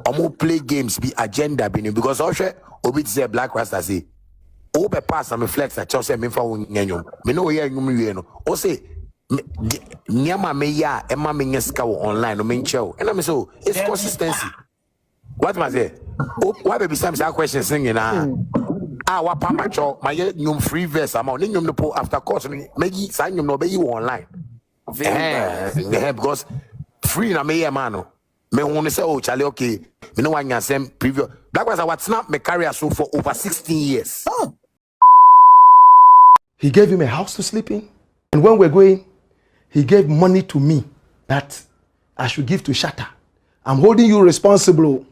Omo play games be agenda be because also obi say Blakk Rasta say obe pass am flex a chose me fa nyanyom me no ye nyum wie no o say nyama me ya e ma me nyeska online no me nchew and me so it's consistency. What must say? Why baby some question singing wa pamacho my nyum free verse am on nyum no po after course me say nyum no be you online because free na me man no me won say oh Charlie okay me no wan yasem preview Blakk Rasta what snap me career so for over 16 years. He gave him a house to sleep in, and when we're going, he gave money to me that I should give to Shatta. I'm holding you responsible.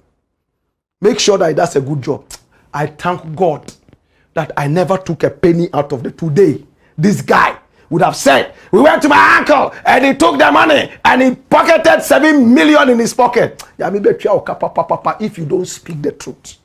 Make sure that that's a good job. I thank God that I never took a penny out of the today. This guy would have said, we went to my uncle and he took the money and he pocketed 7 million in his pocket. If you don't speak the truth.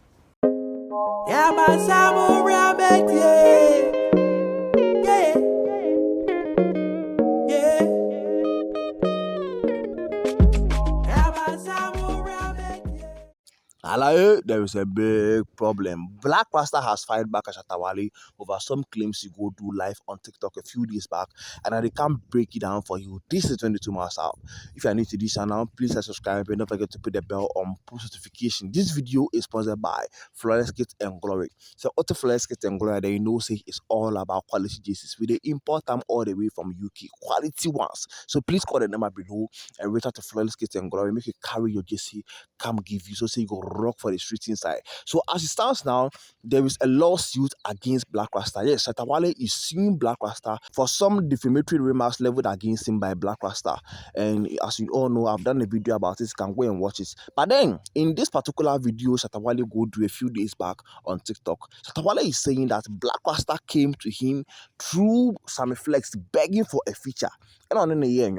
There is a big problem. Blakk Rasta has fired back at Shatta Wale over some claims he go do live on TikTok a few days back, and I can't break it down for you. This is 22 miles out. If you are new to this channel, please subscribe and don't forget to put the bell on post notification. This video is sponsored by Flawless Kit and Glory. So, auto Flawless Kit and Glory, that you know, say it's all about quality jerseys. We they import them all the way from UK, quality ones. So please call the number below and reach out to Flawless Kit and Glory. Make you carry your jersey, come give you, so say you go rock for the streets inside. So as it stands now, there is a lawsuit against Blakk Rasta. Yes, Shatta Wale is suing Blakk Rasta for some defamatory remarks leveled against him by Blakk Rasta. And as you all know, I've done a video about this. You can go and watch it. But then, in this particular video, Shatta Wale go do a few days back on TikTok, Shatta Wale is saying that Blakk Rasta came to him through some flex begging for a feature. And on the year,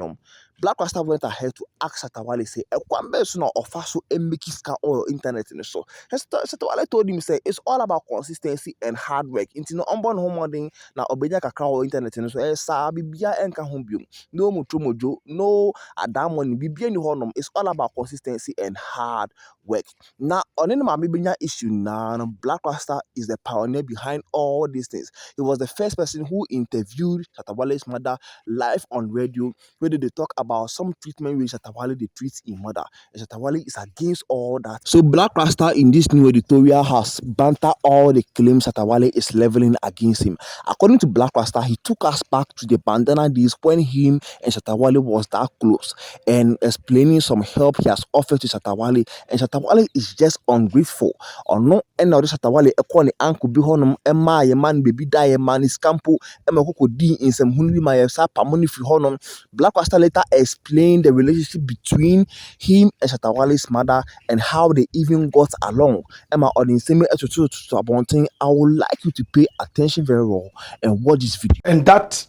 Blakk Rasta went ahead to ask Shatta Wale, say, no offer so make scan or internet in the so. Shatta Wale told him, say, it's all about consistency and hard work. Into no unborn home na obenya kakra or internet in the so. Sa bibia enka humbium. No mucho mojo, no adam money. Bibia ni honum. It's all about consistency and hard work. Now, on any mabibia issue now, Blakk Rasta is the pioneer behind all these things. He was the first person who interviewed Shatta Wale's mother live on radio, where they talk about some treatment which Shatta Wale they treat in mother. And Shatta Wale is against all that. So Blakk Rasta in this new editorial has bantered all the claims Shatta Wale is leveling against him. According to Blakk Rasta, he took us back to the bandana days when him and Shatta Wale was that close, and explaining some help he has offered to Shatta Wale, and Shatta Wale is just ungrateful. Or no, and now Shatta Wale ekwane uncle be honum emma ye man baby die man is campo emma koko di in some hunwi my pamoni fi honum. Blakk Rasta later explained the relationship between him and Shatta Wale's mother and how they even got along. Emma on the same attitude to Abonting, I would like you to pay attention very well and watch this video. And that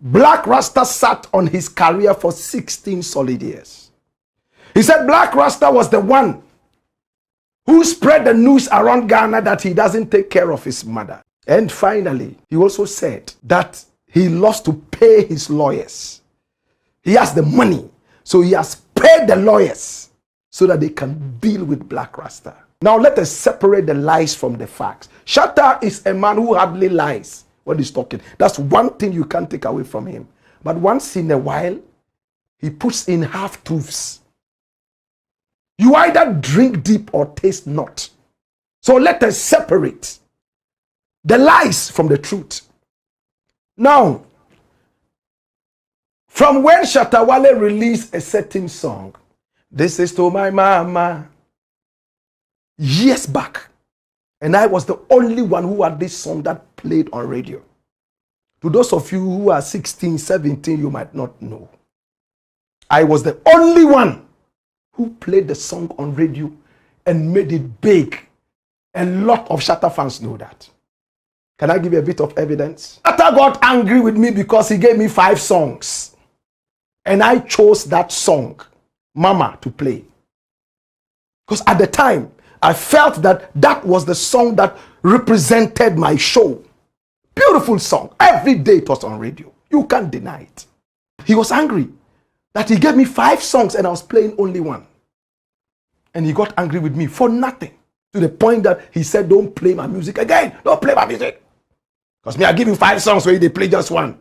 Blakk Rasta sat on his career for 16 solid years. He said Blakk Rasta was the one who spread the news around Ghana that he doesn't take care of his mother. And finally, he also said that he lost to pay his lawyers. He has the money, so he has paid the lawyers so that they can deal with Blakk Rasta. Now let us separate the lies from the facts. Shatta is a man who hardly lies when he's talking. That's one thing you can't take away from him. But once in a while, he puts in half-truths. You either drink deep or taste not. So let us separate the lies from the truth. Now, from when Shatta Wale released a certain song, This Is To My Mama, years back, and I was the only one who had this song that played on radio. To those of you who are 16, 17, you might not know. I was the only one who played the song on radio and made it big. A lot of Shatta fans know that. Can I give you a bit of evidence? Shatta got angry with me because he gave me 5 songs. And I chose that song, Mama, to play. Because at the time, I felt that that was the song that represented my show. Beautiful song. Every day it was on radio. You can't deny it. He was angry that he gave me 5 songs and I was playing only 1. And he got angry with me for nothing. To the point that he said, don't play my music again. Don't play my music. Because me, I give you 5 songs where they play just one.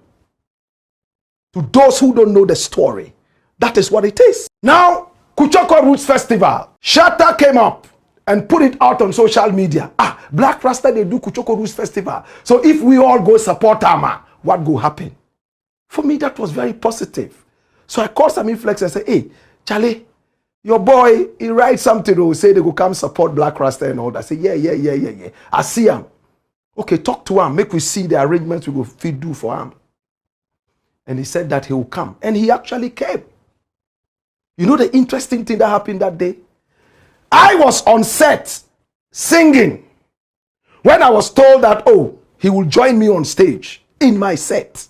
To those who don't know the story, that is what it is. Now, Kuchoko Roots Festival. Shatta came up and put it out on social media. Blakk Rasta, they do Kuchoko Roots Festival. So if we all go support Ama, what will happen? For me, that was very positive. So I called some influencers and said, hey, Charlie, your boy, he writes something to say they go come support Blakk Rasta and all that. I say, yeah. I see him. Okay, talk to him. Make we see the arrangements we go feed do for him. And he said that he will come. And he actually came. You know the interesting thing that happened that day? I was on set singing when I was told that, oh, he will join me on stage in my set.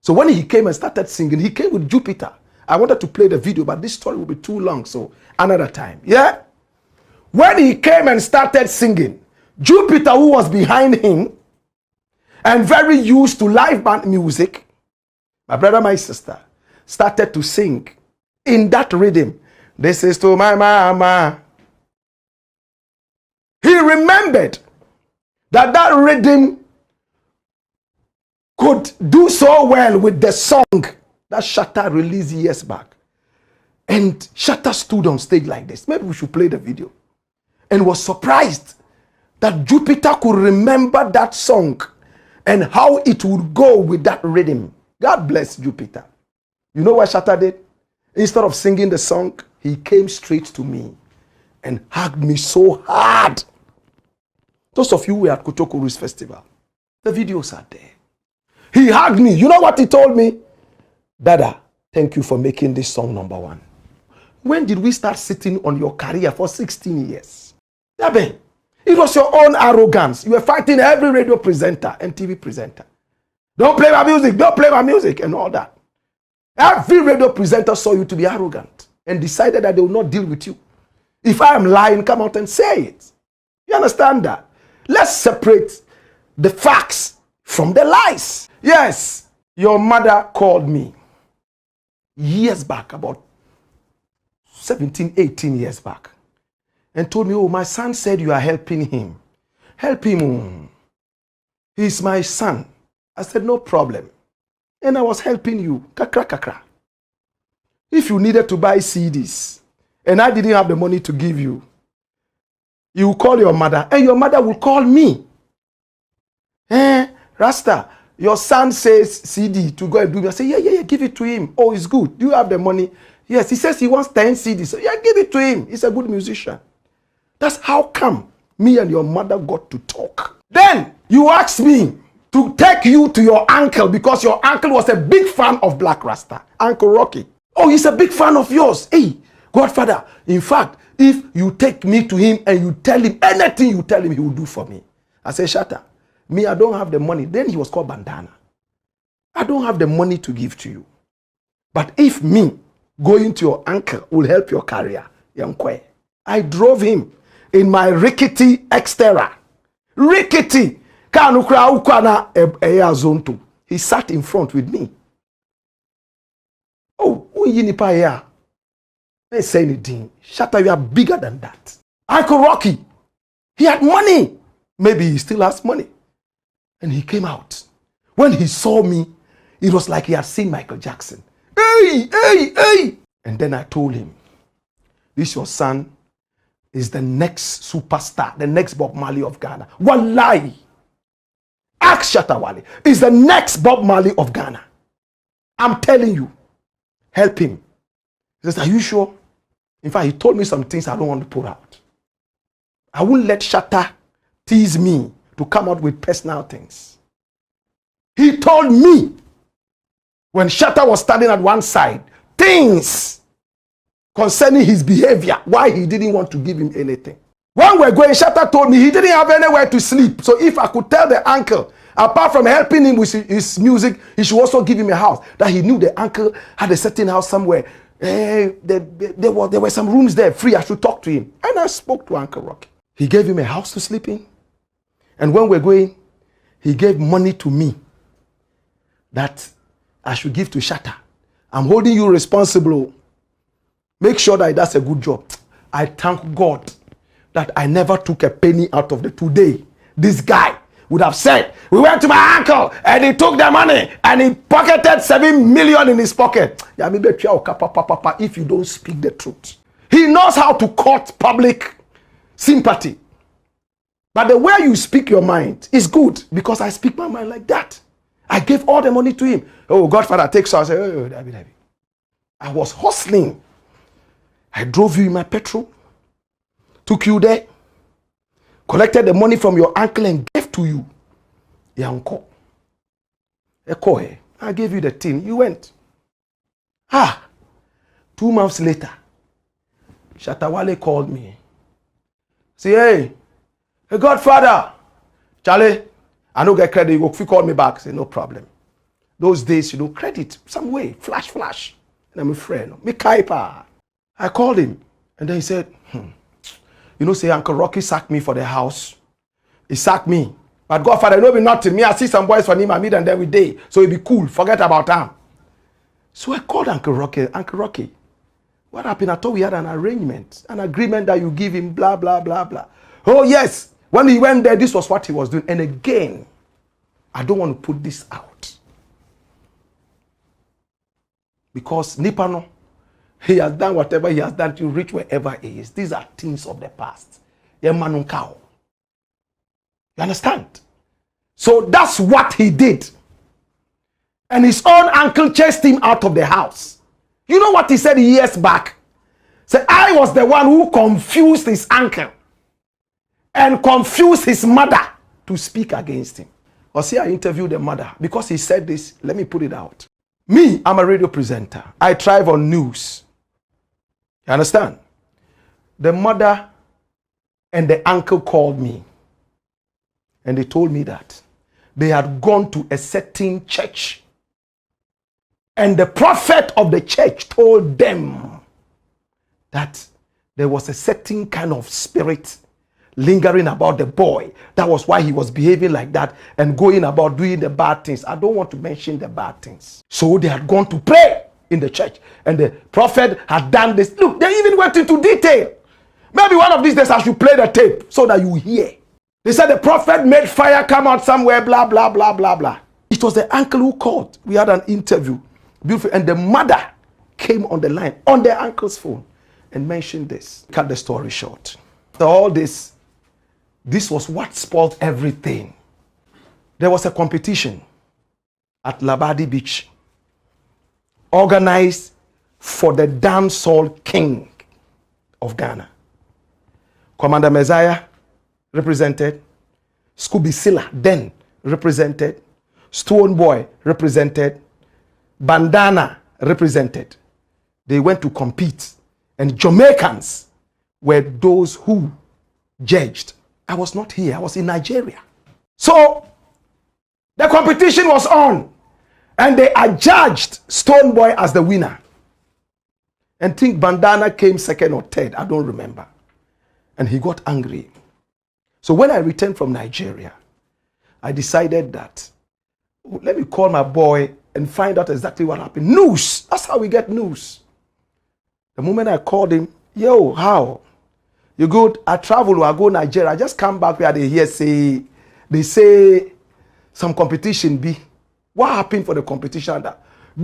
So when he came and started singing, he came with Jupiter. I wanted to play the video, but this story will be too long, so another time. Yeah? When he came and started singing, Jupiter, who was behind him and very used to live band music, my brother, my sister, started to sing in that rhythm. This is to my mama. He remembered that that rhythm could do so well with the song that Shatta released years back. And Shatta stood on stage like this. Maybe we should play the video. And was surprised that Jupiter could remember that song and how it would go with that rhythm. God bless Jupiter. You know what Shatta did? Instead of singing the song, he came straight to me and hugged me so hard. Those of you who were at Kuchoko Roots Festival, the videos are there. He hugged me. You know what he told me? Dada, thank you for making this song number 1. When did we start sitting on your career for 16 years? Yabe, it was your own arrogance. You were fighting every radio presenter and TV presenter. Don't play my music, don't play my music, and all that. Every radio presenter saw you to be arrogant and decided that they will not deal with you. If I am lying, come out and say it. You understand that? Let's separate the facts from the lies. Yes, your mother called me years back, about 17, 18 years back, and told me, oh, my son said you are helping him. Help him. He's my son. I said, no problem. And I was helping you. Kakra, kakra. If you needed to buy CDs, and I didn't have the money to give you, you will call your mother, and your mother will call me. Rasta, your son says CD to go and do it. I say, yeah, give it to him. Oh, it's good. Do you have the money? Yes, he says he wants 10 CDs. So yeah, give it to him. He's a good musician. That's how come me and your mother got to talk. Then you asked me to take you to your uncle because your uncle was a big fan of Blakk Rasta. Uncle Rocky. Oh, he's a big fan of yours. Hey, Godfather, in fact, if you take me to him and you tell him anything you tell him, he will do for me. I say, Shatta, me, I don't have the money. Then he was called Bandana. I don't have the money to give to you. But if me going to your uncle will help your career, I drove him in my rickety Xterra. Rickety. He sat in front with me. Oh, they say anything. Shatta, you are bigger than that. Uncle Rocky, he had money. Maybe he still has money. And he came out. When he saw me, it was like he had seen Michael Jackson. Hey! And then I told him, this your son is the next superstar, the next Bob Marley of Ghana. Wallahi. Ask Shatta Wale. Is the next Bob Marley of Ghana. I'm telling you. Help him. He says, are you sure? In fact, he told me some things I don't want to put out. I won't let Shatta tease me to come out with personal things. He told me when Shatta was standing at one side, things concerning his behavior, why he didn't want to give him anything. When we're going, Shatta told me he didn't have anywhere to sleep. So if I could tell the uncle, apart from helping him with his music, he should also give him a house. That he knew the uncle had a certain house somewhere. There were some rooms there free. I should talk to him. And I spoke to Uncle Rocky. He gave him a house to sleep in. And when we're going, he gave money to me that I should give to Shatta. I'm holding you responsible. Make sure that he does a good job. I thank God that I never took a penny out of the today. This guy would have said, we went to my uncle and he took the money and he pocketed 7 million in his pocket. If you don't speak the truth. He knows how to court public sympathy. But the way you speak your mind is good because I speak my mind like that. I gave all the money to him. Oh, Godfather takes us. Oh, David. I was hustling. I drove you in my petrol, took you there, collected the money from your uncle and gave to you. Your uncle. I gave you the tin. You went. 2 months later, Shatta Wale called me. Say, hey, Godfather, Charlie, I don't get credit. You call me back. Say, no problem. Those days, credit some way, flash. And I'm a friend. Me kaipa. I called him. And then he said, say Uncle Rocky sacked me for the house. He sacked me. But Godfather, be nothing. Me, I see some boys for him, I meet them every day. So it'll be cool. Forget about them. So I called Uncle Rocky. Uncle Rocky, what happened? I thought we had an arrangement, an agreement that you give him, blah, blah, blah, blah. Oh, yes. When he went there, this was what he was doing. And again, I don't want to put this out. Because Nipano, he has done whatever he has done to reach wherever he is. These are things of the past. You understand? So that's what he did. And his own uncle chased him out of the house. You know what he said years back? Said, I was the one who confused his uncle and confused his mother to speak against him. Or see, I interviewed the mother because he said this. Let me put it out. Me, I'm a radio presenter. I thrive on news. You understand? The mother and the uncle called me. And they told me that they had gone to a certain church. And the prophet of the church told them that there was a certain kind of spirit lingering about the boy. That was why he was behaving like that and going about doing the bad things. I don't want to mention the bad things. So they had gone to pray in the church. And the prophet had done this. Look, they even went into detail. Maybe one of these days I should play the tape so that you hear. They said the prophet made fire come out somewhere, blah, blah, blah, blah, blah. It was the uncle who called. We had an interview. Beautiful. And the mother came on the line, on their uncle's phone, and mentioned this. Cut the story short. After all this was what spoiled everything. There was a competition at Labadi Beach, organized for the dancehall king of Ghana. Commander Messiah represented, Scooby Silla then represented, Stone Boy represented, Bandana represented. They went to compete, and Jamaicans were those who judged. I was not here, I was in Nigeria. So the competition was on, and they adjudged Stone Boy as the winner. And think Bandana came second or third, I don't remember. And he got angry. So when I returned from Nigeria, I decided that, let me call my boy and find out exactly what happened. News. That's how we get news. The moment I called him, yo, how? You good? I travel, I go Nigeria. I just come back where they say some competition be. What happened for the competition? Get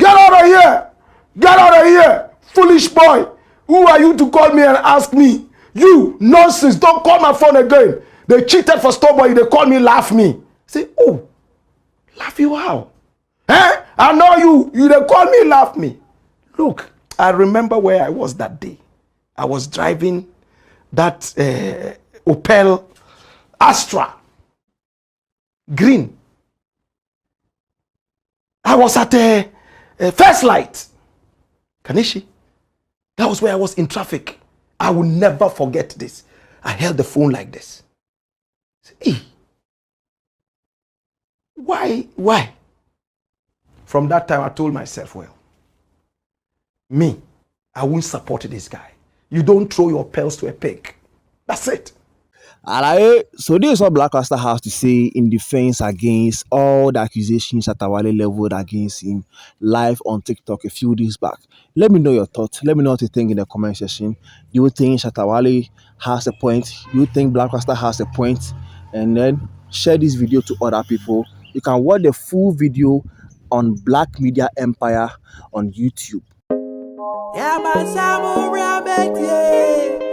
out of here! Get out of here! Foolish boy! Who are you to call me and ask me? You, nonsense, don't call my phone again. They cheated for Starboy, they call me, laugh me. Say, oh, laugh you how? Eh? I know you they call me, laugh me. Look, I remember where I was that day. I was driving that Opel Astra, green. I was at a first light. Kanishi. That was where I was in traffic. I will never forget this. I held the phone like this. Hey, why? From that time, I told myself, well, me, I won't support this guy. You don't throw your pearls to a pig. That's it. So this is what Blakk Rasta has to say in defense against all the accusations Shatta Wale leveled against him live on TikTok a few days back. Let me know your thoughts. Let me know what you think in the comment section. Do you think Shatta Wale has a point? Do you think Blakk Rasta has a point? And then share this video to other people. You can watch the full video on Black Media Empire on YouTube. Yeah, man, Samu Rabbit, yeah.